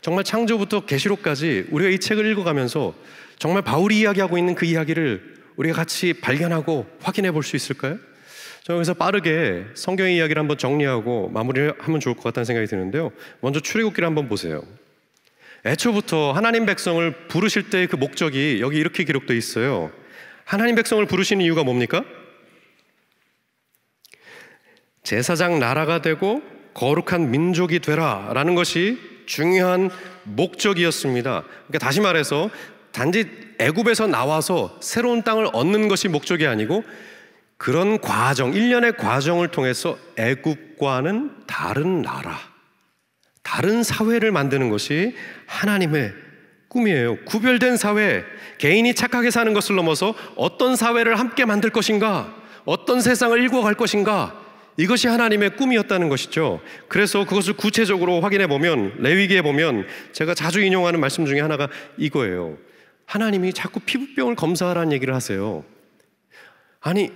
정말 창조부터 계시록까지 우리가 이 책을 읽어가면서 정말 바울이 이야기하고 있는 그 이야기를 우리가 같이 발견하고 확인해 볼 수 있을까요? 저 여기서 빠르게 성경의 이야기를 한번 정리하고 마무리를 하면 좋을 것 같다는 생각이 드는데요. 먼저 출애굽기를 한번 보세요. 애초부터 하나님 백성을 부르실 때의 그 목적이 여기 이렇게 기록되어 있어요. 하나님 백성을 부르시는 이유가 뭡니까? 제사장 나라가 되고 거룩한 민족이 되라 라는 것이 중요한 목적이었습니다. 그러니까 다시 말해서 단지 애굽에서 나와서 새로운 땅을 얻는 것이 목적이 아니고 그런 과정, 일련의 과정을 통해서 애굽과는 다른 나라, 다른 사회를 만드는 것이 하나님의 꿈이에요. 구별된 사회, 개인이 착하게 사는 것을 넘어서 어떤 사회를 함께 만들 것인가, 어떤 세상을 일궈갈 것인가, 이것이 하나님의 꿈이었다는 것이죠. 그래서 그것을 구체적으로 확인해 보면, 레위기에 보면 제가 자주 인용하는 말씀 중에 하나가 이거예요. 하나님이 자꾸 피부병을 검사하라는 얘기를 하세요. 아니,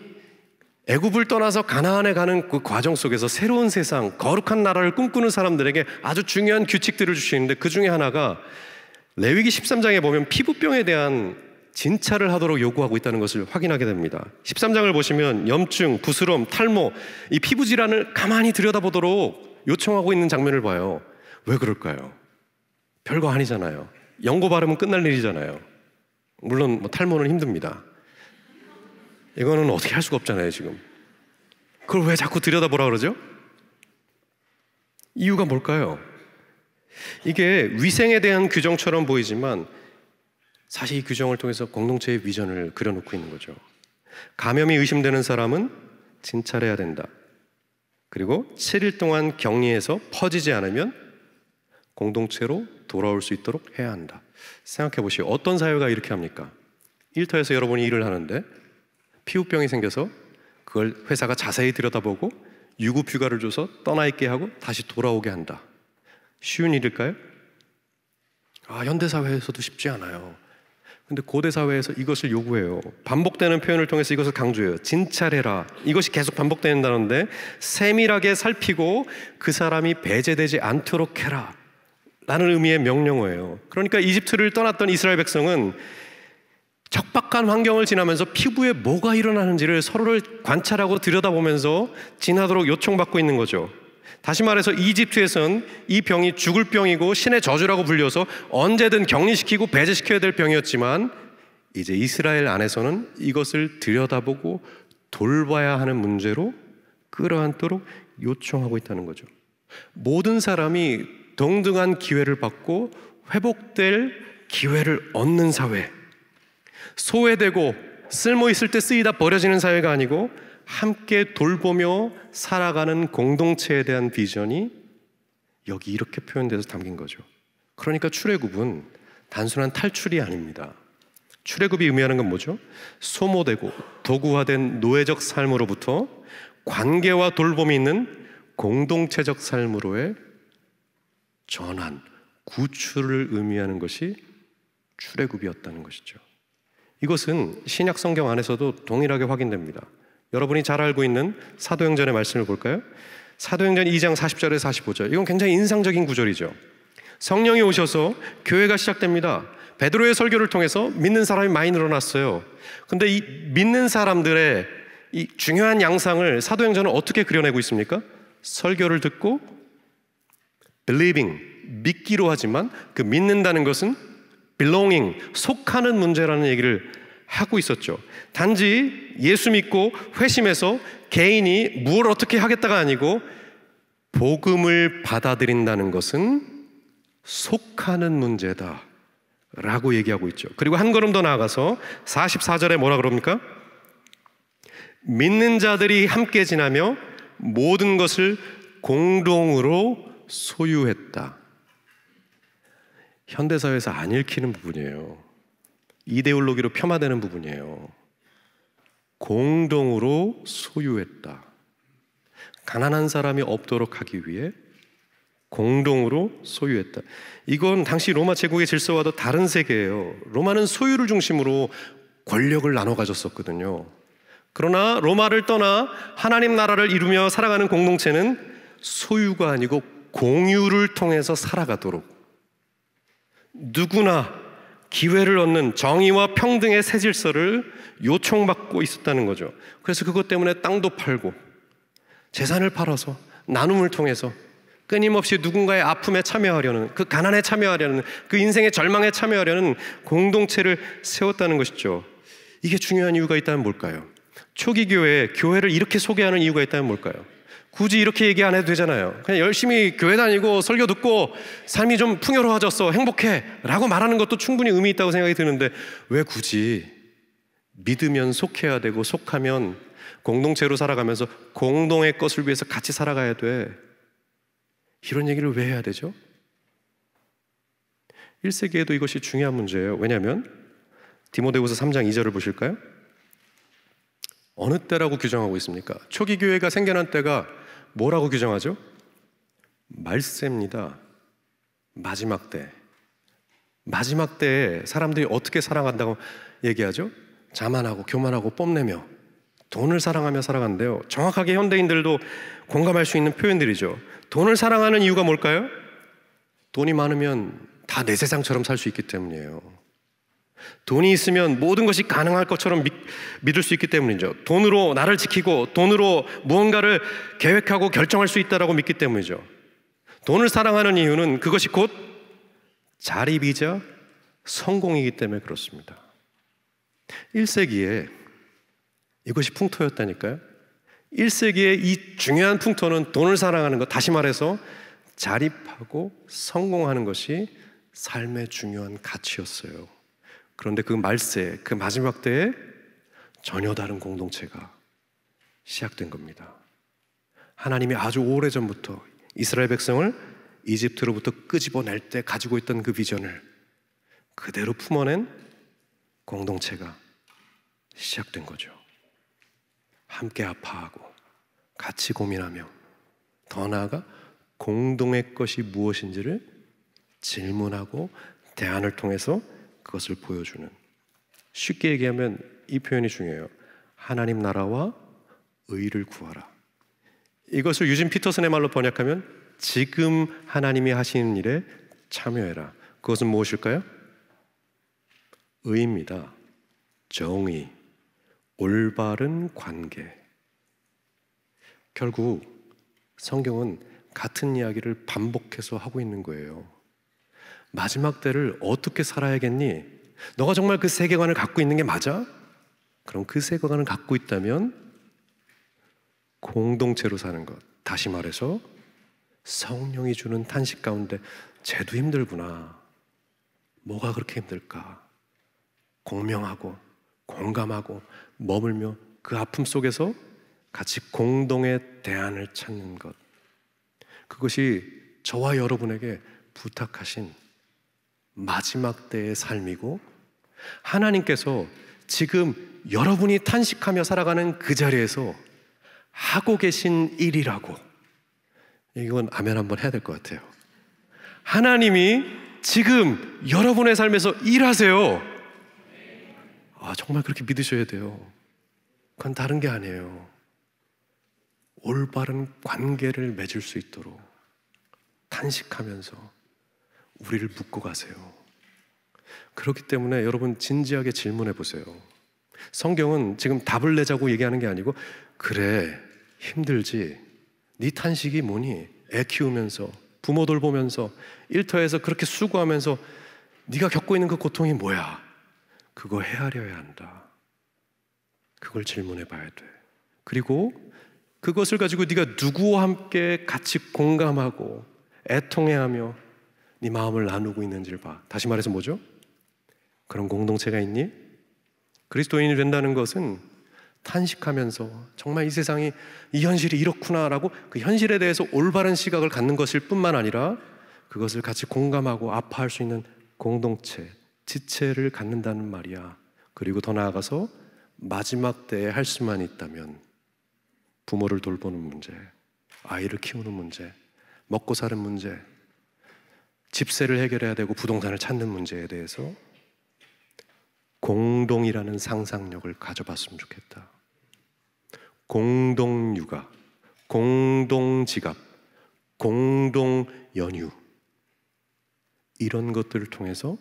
애굽을 떠나서 가나안에 가는 그 과정 속에서 새로운 세상, 거룩한 나라를 꿈꾸는 사람들에게 아주 중요한 규칙들을 주시는데 그 중에 하나가 레위기 13장에 보면 피부병에 대한 진찰을 하도록 요구하고 있다는 것을 확인하게 됩니다. 13장을 보시면 염증, 부스럼, 탈모, 이 피부 질환을 가만히 들여다보도록 요청하고 있는 장면을 봐요. 왜 그럴까요? 별거 아니잖아요. 연고 바르면 끝날 일이잖아요. 물론 뭐 탈모는 힘듭니다. 이거는 어떻게 할 수가 없잖아요, 지금. 그걸 왜 자꾸 들여다보라 그러죠? 이유가 뭘까요? 이게 위생에 대한 규정처럼 보이지만 사실 이 규정을 통해서 공동체의 비전을 그려놓고 있는 거죠. 감염이 의심되는 사람은 진찰해야 된다. 그리고 7일 동안 격리해서 퍼지지 않으면 공동체로 돌아올 수 있도록 해야 한다. 생각해 보시오. 어떤 사회가 이렇게 합니까? 일터에서 여러분이 일을 하는데 피부병이 생겨서 그걸 회사가 자세히 들여다보고 유급휴가를 줘서 떠나 있게 하고 다시 돌아오게 한다. 쉬운 일일까요? 현대사회에서도 쉽지 않아요. 근데 고대사회에서 이것을 요구해요. 반복되는 표현을 통해서 이것을 강조해요. 진찰해라. 이것이 계속 반복된다는데 세밀하게 살피고 그 사람이 배제되지 않도록 해라 라는 의미의 명령어예요. 그러니까 이집트를 떠났던 이스라엘 백성은 척박한 환경을 지나면서 피부에 뭐가 일어나는지를 서로를 관찰하고 들여다보면서 지나도록 요청받고 있는 거죠. 다시 말해서 이집트에선 이 병이 죽을 병이고 신의 저주라고 불려서 언제든 격리시키고 배제시켜야 될 병이었지만 이제 이스라엘 안에서는 이것을 들여다보고 돌봐야 하는 문제로 끌어안도록 요청하고 있다는 거죠. 모든 사람이 동등한 기회를 받고 회복될 기회를 얻는 사회, 소외되고 쓸모 있을 때 쓰이다 버려지는 사회가 아니고 함께 돌보며 살아가는 공동체에 대한 비전이 여기 이렇게 표현돼서 담긴 거죠. 그러니까 출애굽은 단순한 탈출이 아닙니다. 출애굽이 의미하는 건 뭐죠? 소모되고 도구화된 노예적 삶으로부터 관계와 돌봄이 있는 공동체적 삶으로의 전환, 구출을 의미하는 것이 출애굽이었다는 것이죠. 이것은 신약 성경 안에서도 동일하게 확인됩니다. 여러분이 잘 알고 있는 사도행전의 말씀을 볼까요? 사도행전 2장 40절에서 45절. 이건 굉장히 인상적인 구절이죠. 성령이 오셔서 교회가 시작됩니다. 베드로의 설교를 통해서 믿는 사람이 많이 늘어났어요. 근데 이 믿는 사람들의 이 중요한 양상을 사도행전은 어떻게 그려내고 있습니까? 설교를 듣고 believing, 믿기로 하지만 그 믿는다는 것은 belonging, 속하는 문제라는 얘기를 하고 있었죠. 단지 예수 믿고 회심해서 개인이 뭘 어떻게 하겠다가 아니고 복음을 받아들인다는 것은 속하는 문제다 라고 얘기하고 있죠. 그리고 한 걸음 더 나아가서 44절에 뭐라 그럽니까? 믿는 자들이 함께 지나며 모든 것을 공동으로 소유했다. 현대사회에서 안 읽히는 부분이에요. 이데올로기로 폄하되는 부분이에요. 공동으로 소유했다. 가난한 사람이 없도록 하기 위해 공동으로 소유했다. 이건 당시 로마 제국의 질서와도 다른 세계예요. 로마는 소유를 중심으로 권력을 나눠 가졌었거든요. 그러나 로마를 떠나 하나님 나라를 이루며 살아가는 공동체는 소유가 아니고 공유를 통해서 살아가도록 누구나 기회를 얻는 정의와 평등의 새 질서를 요청받고 있었다는 거죠. 그래서 그것 때문에 땅도 팔고 재산을 팔아서 나눔을 통해서 끊임없이 누군가의 아픔에 참여하려는, 그 가난에 참여하려는, 그 인생의 절망에 참여하려는 공동체를 세웠다는 것이죠. 이게 중요한 이유가 있다면 뭘까요? 초기 교회를 이렇게 소개하는 이유가 있다면 뭘까요? 굳이 이렇게 얘기 안 해도 되잖아요. 그냥 열심히 교회 다니고 설교 듣고 삶이 좀 풍요로워졌어, 행복해 라고 말하는 것도 충분히 의미 있다고 생각이 드는데 왜 굳이 믿으면 속해야 되고 속하면 공동체로 살아가면서 공동의 것을 위해서 같이 살아가야 돼, 이런 얘기를 왜 해야 되죠? 1세기에도 이것이 중요한 문제예요. 왜냐하면 디모데후서 3장 2절을 보실까요? 어느 때라고 규정하고 있습니까? 초기 교회가 생겨난 때가 뭐라고 규정하죠? 말세입니다. 마지막 때. 마지막 때에 사람들이 어떻게 살아간다고 얘기하죠? 자만하고 교만하고 뽐내며 돈을 사랑하며 살아간대요. 정확하게 현대인들도 공감할 수 있는 표현들이죠. 돈을 사랑하는 이유가 뭘까요? 돈이 많으면 다 내 세상처럼 살 수 있기 때문이에요. 돈이 있으면 모든 것이 가능할 것처럼 믿을 수 있기 때문이죠. 돈으로 나를 지키고 돈으로 무언가를 계획하고 결정할 수 있다고 믿기 때문이죠. 돈을 사랑하는 이유는 그것이 곧 자립이자 성공이기 때문에 그렇습니다. 1세기에 이것이 풍토였다니까요. 1세기의 이 중요한 풍토는 돈을 사랑하는 것, 다시 말해서 자립하고 성공하는 것이 삶의 중요한 가치였어요. 그런데 그 말세, 그 마지막 때에 전혀 다른 공동체가 시작된 겁니다. 하나님이 아주 오래전부터 이스라엘 백성을 이집트로부터 끄집어낼 때 가지고 있던 그 비전을 그대로 품어낸 공동체가 시작된 거죠. 함께 아파하고 같이 고민하며 더 나아가 공동의 것이 무엇인지를 질문하고 대안을 통해서 그것을 보여주는, 쉽게 얘기하면 이 표현이 중요해요. 하나님 나라와 의를 구하라. 이것을 유진 피터슨의 말로 번역하면 지금 하나님이 하시는 일에 참여해라. 그것은 무엇일까요? 의입니다. 정의, 올바른 관계. 결국 성경은 같은 이야기를 반복해서 하고 있는 거예요. 마지막 때를 어떻게 살아야겠니? 너가 정말 그 세계관을 갖고 있는 게 맞아? 그럼 그 세계관을 갖고 있다면 공동체로 사는 것, 다시 말해서 성령이 주는 탄식 가운데 쟤도 힘들구나, 뭐가 그렇게 힘들까? 공명하고 공감하고 머물며 그 아픔 속에서 같이 공동의 대안을 찾는 것, 그것이 저와 여러분에게 부탁하신 마지막 때의 삶이고 하나님께서 지금 여러분이 탄식하며 살아가는 그 자리에서 하고 계신 일이라고. 이건 아멘 한번 해야 될 것 같아요. 하나님이 지금 여러분의 삶에서 일하세요. 정말 그렇게 믿으셔야 돼요. 그건 다른 게 아니에요. 올바른 관계를 맺을 수 있도록 탄식하면서 우리를 묶고 가세요. 그렇기 때문에 여러분 진지하게 질문해 보세요. 성경은 지금 답을 내자고 얘기하는 게 아니고, 그래 힘들지, 네 탄식이 뭐니? 애 키우면서, 부모 돌보면서, 일터에서 그렇게 수고하면서 네가 겪고 있는 그 고통이 뭐야? 그거 헤아려야 한다. 그걸 질문해 봐야 돼. 그리고 그것을 가지고 네가 누구와 함께 같이 공감하고 애통해하며 네 마음을 나누고 있는지를 봐. 다시 말해서 뭐죠? 그런 공동체가 있니? 그리스도인이 된다는 것은 탄식하면서 정말 이 세상이, 이 현실이 이렇구나라고 그 현실에 대해서 올바른 시각을 갖는 것일 뿐만 아니라 그것을 같이 공감하고 아파할 수 있는 공동체, 지체를 갖는다는 말이야. 그리고 더 나아가서 마지막 때에 할 수만 있다면 부모를 돌보는 문제, 아이를 키우는 문제, 먹고 사는 문제, 집세를 해결해야 되고 부동산을 찾는 문제에 대해서 공동이라는 상상력을 가져봤으면 좋겠다. 공동육아, 공동지갑, 공동연휴, 이런 것들을 통해서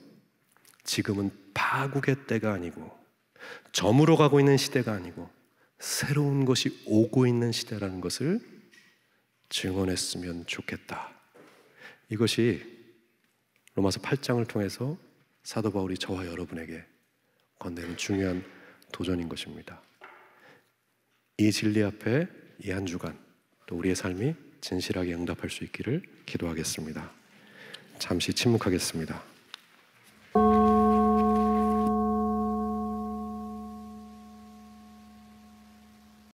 지금은 파국의 때가 아니고 저물어 가고 있는 시대가 아니고 새로운 것이 오고 있는 시대라는 것을 증언했으면 좋겠다. 이것이 로마서 8장을 통해서 사도 바울이 저와 여러분에게 건네는 중요한 도전인 것입니다. 이 진리 앞에 이 한 주간 또 우리의 삶이 진실하게 응답할 수 있기를 기도하겠습니다. 잠시 침묵하겠습니다.